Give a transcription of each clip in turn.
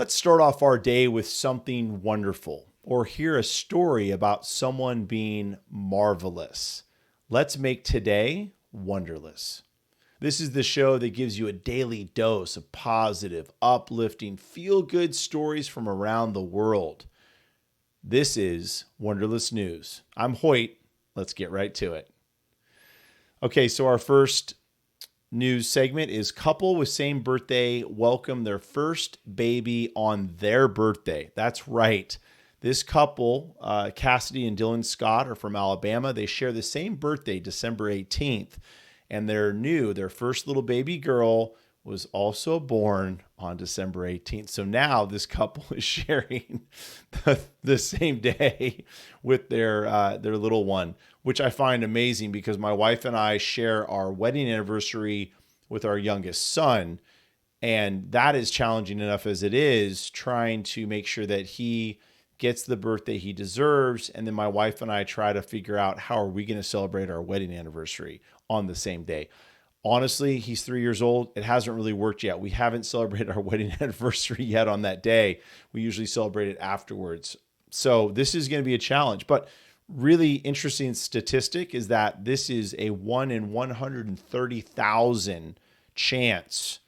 Let's start off our day with something wonderful, or hear a story about someone being marvelous. Let's make today wonderless. This is the show that gives you a daily dose of positive, uplifting, feel-good stories from around the world. This is Wonderlous News. I'm Hoyt. Let's get right to it. Okay, so our first news segment is couple with same birthday welcome their first baby on their birthday. That's right. This couple, Cassidy and Dylan Scott, are from Alabama. They share the same birthday, December 18th, and their first little baby girl was also born on December 18th. So now this couple is sharing the same day with their little one, which I find amazing because my wife and I share our wedding anniversary with our youngest son. And that is challenging enough as it is, trying to make sure that he gets the birthday he deserves. And then my wife and I try to figure out how are we going to celebrate our wedding anniversary on the same day. Honestly, he's 3 years old. It hasn't really worked yet. We haven't celebrated our wedding anniversary yet on that day. We usually celebrate it afterwards. So this is going to be a challenge. But really interesting statistic is that this is a 1 in 130,000 chance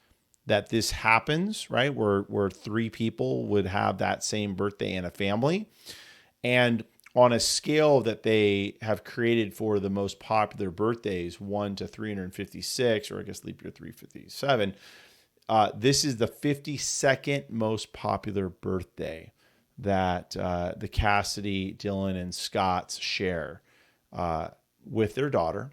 that this happens, right? Where three people would have that same birthday in a family. And on a scale that they have created for the most popular birthdays, 1 to 356, or I guess leap year 357, this is the 52nd most popular birthday that the Cassidy, Dylan, and Scotts share with their daughter.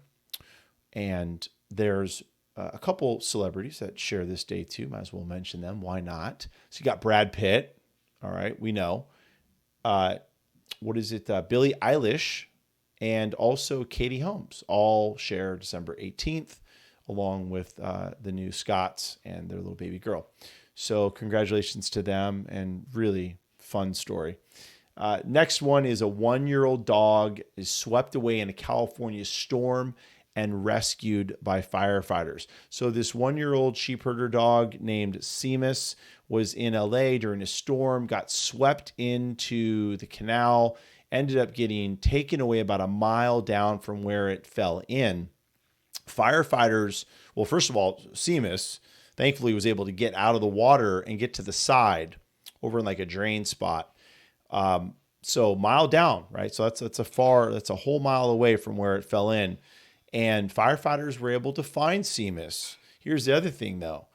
And there's a couple celebrities that share this day too. Might as well mention them. Why not? So you got Brad Pitt. All right, we know. Billie Eilish and also Katie Holmes all share December 18th, along with the new Scotts and their little baby girl. So congratulations to them, and really fun story. Next one is a 1-year-old dog is swept away in a California storm and rescued by firefighters. So this 1-year-old sheep herder dog named Seamus was in LA during a storm, got swept into the canal, ended up getting taken away about a mile down from where it fell in. Firefighters, well, first of all, Seamus thankfully was able to get out of the water and get to the side over in like a drain spot. So mile down, right? So that's a whole mile away from where it fell in. And firefighters were able to find Seamus. Here's the other thing, though.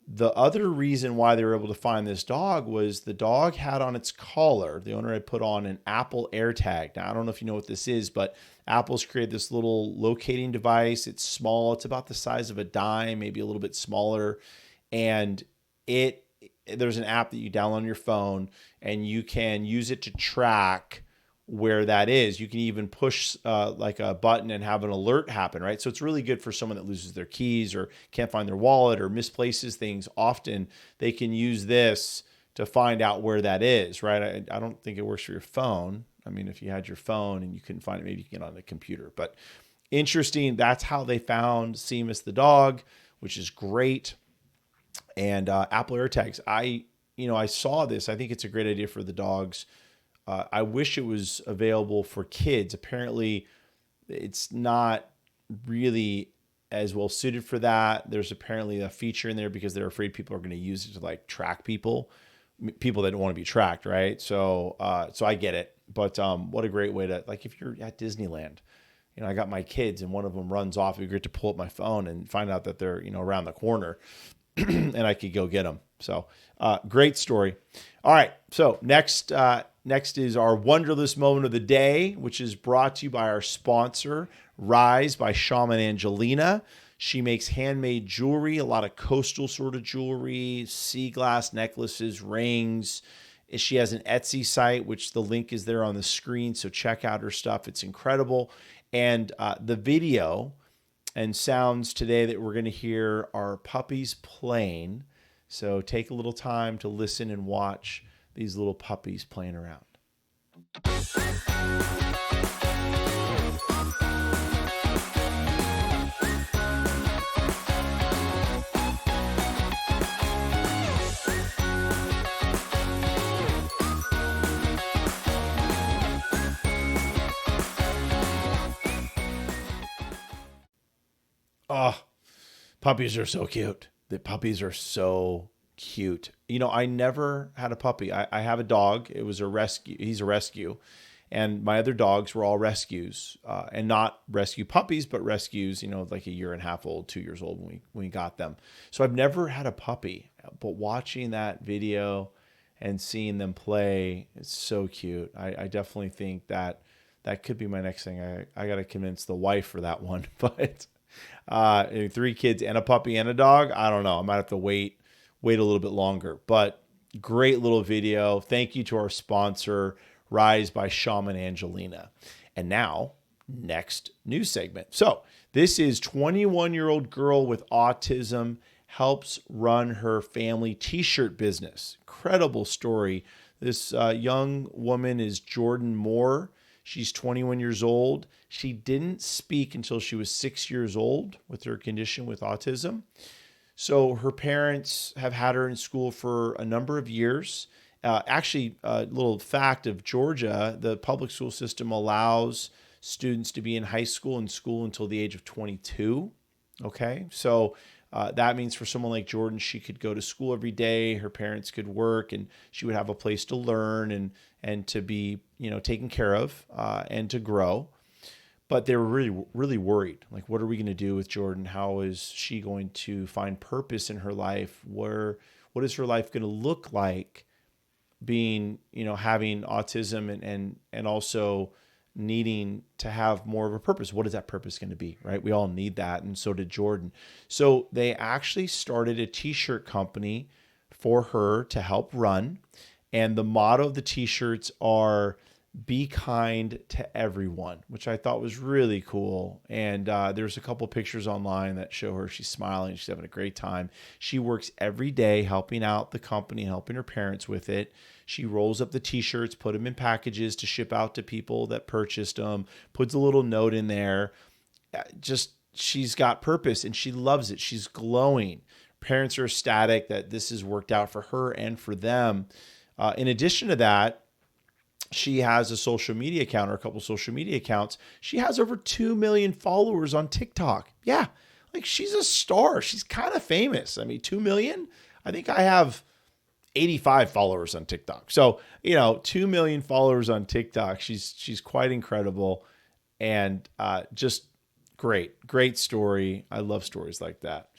The other reason why they were able to find this dog was the dog had on its collar, the owner had put on an Apple AirTag. Now, I don't know if you know what this is, but Apple's created this little locating device. It's small. It's about the size of a dime, maybe a little bit smaller. And there's an app that you download on your phone, and you can use it to track where that is. You can even push like a button and have an alert happen, right? So it's really good for someone that loses their keys or can't find their wallet or misplaces things. Often they can use this to find out where that is, right? I don't think it works for your phone. I mean, if you had your phone and you couldn't find it, maybe you can get on the computer. But interesting, that's how they found Seamus the dog, which is great. And Apple AirTags, I saw this. I think it's a great idea for the dogs. I wish it was available for kids. Apparently, it's not really as well suited for that. There's apparently a feature in there because they're afraid people are going to use it to like track people that don't want to be tracked, right? So I get it. But what a great way to, like, if you're at Disneyland, I got my kids and one of them runs off, it'd be great to pull up my phone and find out that they're, around the corner and I could go get them. So great story. All right. So next is our Wonderless moment of the day, which is brought to you by our sponsor, Rise by Shaman Angelina. She makes handmade jewelry, a lot of coastal sort of jewelry, sea glass necklaces, rings. She has an Etsy site, which the link is there on the screen. So check out her stuff. It's incredible. And the video and sounds today that we're going to hear are puppies playing. So take a little time to listen and watch these little puppies playing around. Oh, puppies are so cute. The puppies are so cute. I never had a puppy. I have a dog. It was a rescue. He's a rescue. And my other dogs were all rescues, and not rescue puppies, but rescues, like a year and a half old, 2 years old when we got them. So I've never had a puppy, but watching that video and seeing them play, it's so cute. I definitely think that could be my next thing. I got to convince the wife for that one, but 3 kids and a puppy and a dog, I don't know. I might have to wait a little bit longer, but great little video. Thank you to our sponsor, Rise by Shaman Angelina. And now, next news segment. So this is 21-year-old girl with autism helps run her family t-shirt business. Incredible story. This young woman is Jordan Moore. She's 21 years old. She didn't speak until she was 6 years old with her condition with autism. So her parents have had her in school for a number of years. Actually, a little fact of Georgia, the public school system allows students to be in high school and school until the age of 22. Okay, so that means for someone like Jordan, she could go to school every day. Her parents could work, and she would have a place to learn and to be taken care of and to grow. But they were really, really worried. Like, what are we going to do with Jordan? How is she going to find purpose in her life? What is her life going to look like being, having autism and also needing to have more of a purpose? What is that purpose going to be, right? We all need that. And so did Jordan. So they actually started a t-shirt company for her to help run. And the motto of the t-shirts are, be kind to everyone, which I thought was really cool. And there's a couple pictures online that show her. She's smiling. She's having a great time. She works every day helping out the company, helping her parents with it. She rolls up the t-shirts, put them in packages to ship out to people that purchased them, puts a little note in there. She's got purpose and she loves it. She's glowing. Parents are ecstatic that this has worked out for her and for them. In addition to that, she has a social media account or a couple social media accounts. She has over 2 million followers on TikTok. Yeah, like she's a star. She's kind of famous. I mean, 2 million? I think I have 85 followers on TikTok. So, 2 million followers on TikTok. She's quite incredible and just great story. I love stories like that.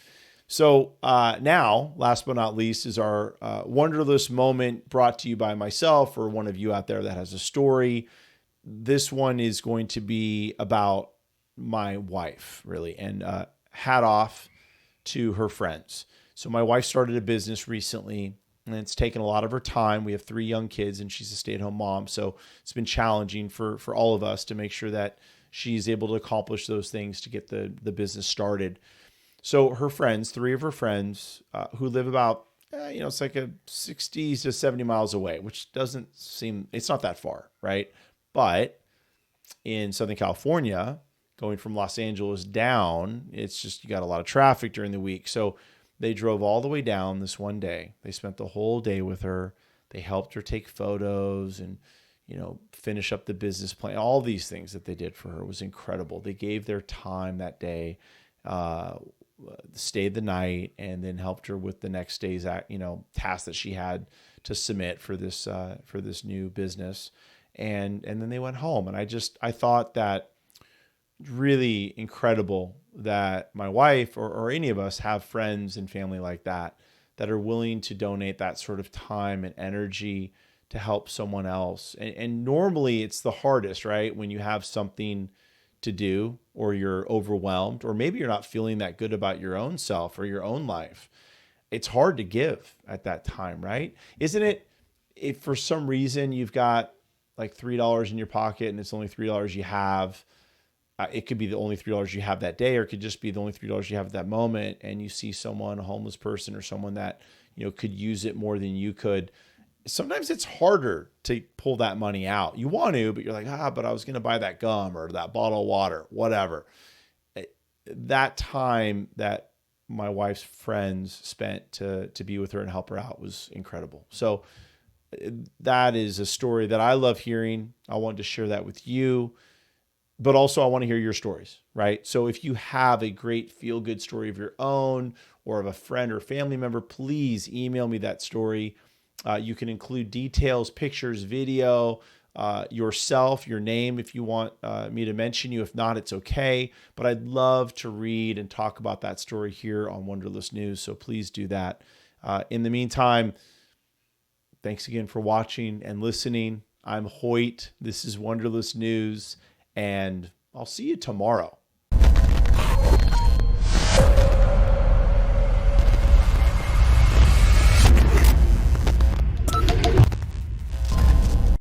So now, last but not least, is our Wonderlous moment brought to you by myself or one of you out there that has a story. This one is going to be about my wife, really, and hat off to her friends. So my wife started a business recently, and it's taken a lot of her time. We have 3 young kids, and she's a stay-at-home mom. So it's been challenging for all of us to make sure that she's able to accomplish those things to get the business started. So her friends, 3 of her friends who live about, it's like a 60 to 70 miles away, which doesn't seem, it's not that far, right? But in Southern California, going from Los Angeles down, it's just, you got a lot of traffic during the week. So they drove all the way down this one day. They spent the whole day with her. They helped her take photos and, finish up the business plan. All these things that they did for her was incredible. They gave their time that day, stayed the night, and then helped her with the next day's task that she had to submit for this new business, and then they went home. And I thought that really incredible that my wife or any of us have friends and family like that are willing to donate that sort of time and energy to help someone else. And normally it's the hardest, right? When you have something to do, or you're overwhelmed, or maybe you're not feeling that good about your own self or your own life. It's hard to give at that time, right? Isn't it? If for some reason you've got like $3 in your pocket and it's only $3 you have, it could be the only $3 you have that day, or it could just be the only $3 you have at that moment. And you see someone, a homeless person or someone that, could use it more than you could. Sometimes it's harder to pull that money out. You want to, but you're like, but I was going to buy that gum or that bottle of water, whatever. That time that my wife's friends spent to be with her and help her out was incredible. So that is a story that I love hearing. I wanted to share that with you. but also I want to hear your stories, right? So if you have a great feel-good story of your own or of a friend or family member, please email me that story. You can include details, pictures, video, yourself, your name if you want me to mention you. If not, it's okay. But I'd love to read and talk about that story here on Wonderlous News. So please do that. In the meantime, thanks again for watching and listening. I'm Hoyt. This is Wonderless News, and I'll see you tomorrow.